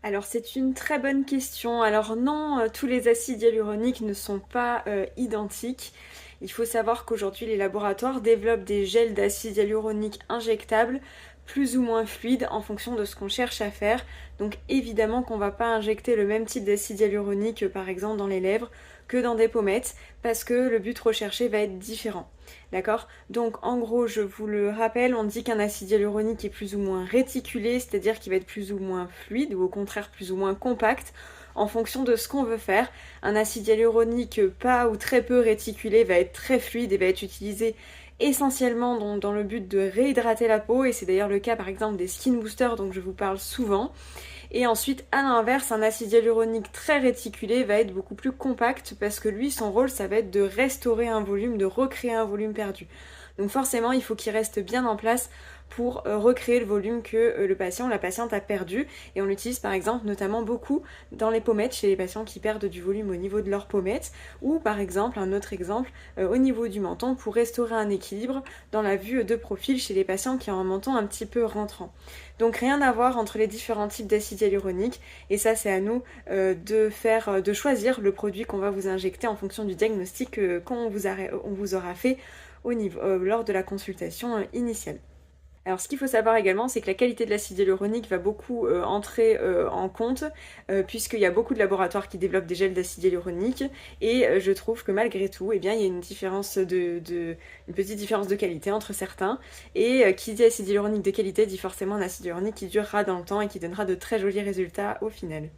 Alors c'est une très bonne question. Alors non, tous les acides hyaluroniques ne sont pas identiques. Il faut savoir qu'aujourd'hui les laboratoires développent des gels d'acide hyaluronique injectables plus ou moins fluides en fonction de ce qu'on cherche à faire. Donc évidemment qu'on va pas injecter le même type d'acide hyaluronique par exemple dans les lèvres que dans des pommettes parce que le but recherché va être différent. D'accord? Donc en gros, je vous le rappelle, on dit qu'un acide hyaluronique est plus ou moins réticulé, c'est-à-dire qu'il va être plus ou moins fluide ou au contraire plus ou moins compact en fonction de ce qu'on veut faire. Un acide hyaluronique pas ou très peu réticulé va être très fluide et va être utilisé essentiellement dans le but de réhydrater la peau et c'est d'ailleurs le cas par exemple des skin boosters dont je vous parle souvent. Et ensuite, à l'inverse, un acide hyaluronique très réticulé va être beaucoup plus compact parce que lui, son rôle, ça va être de restaurer un volume, de recréer un volume perdu. Donc forcément, il faut qu'il reste bien en place pour recréer le volume que le patient ou la patiente a perdu. Et on l'utilise par exemple notamment beaucoup dans les pommettes chez les patients qui perdent du volume au niveau de leurs pommettes. Ou par exemple, un autre exemple, au niveau du menton pour restaurer un équilibre dans la vue de profil chez les patients qui ont un menton un petit peu rentrant. Donc rien à voir entre les différents types d'acide hyaluronique et ça c'est à nous de choisir le produit qu'on va vous injecter en fonction du diagnostic qu'on vous aura fait lors de la consultation initiale. Alors ce qu'il faut savoir également, c'est que la qualité de l'acide hyaluronique va beaucoup entrer en compte, puisqu'il y a beaucoup de laboratoires qui développent des gels d'acide hyaluronique, et je trouve que malgré tout, eh bien, il y a une petite différence de qualité entre certains, et qui dit acide hyaluronique de qualité dit forcément un acide hyaluronique qui durera dans le temps et qui donnera de très jolis résultats au final.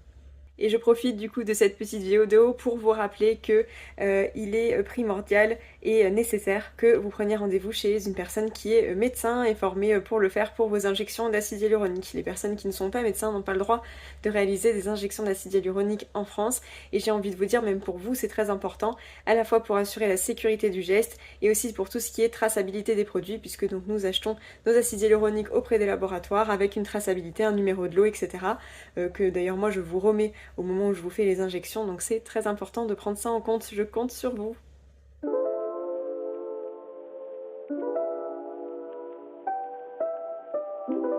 Et je profite du coup de cette petite vidéo pour vous rappeler que il est primordial et nécessaire que vous preniez rendez-vous chez une personne qui est médecin et formée pour le faire pour vos injections d'acide hyaluronique. Les personnes qui ne sont pas médecins n'ont pas le droit de réaliser des injections d'acide hyaluronique en France et j'ai envie de vous dire, même pour vous, c'est très important, à la fois pour assurer la sécurité du geste et aussi pour tout ce qui est traçabilité des produits puisque donc nous achetons nos acides hyaluroniques auprès des laboratoires avec une traçabilité, un numéro de lot, etc. Que d'ailleurs moi je vous remets au moment où je vous fais les injections, donc c'est très important de prendre ça en compte, je compte sur vous.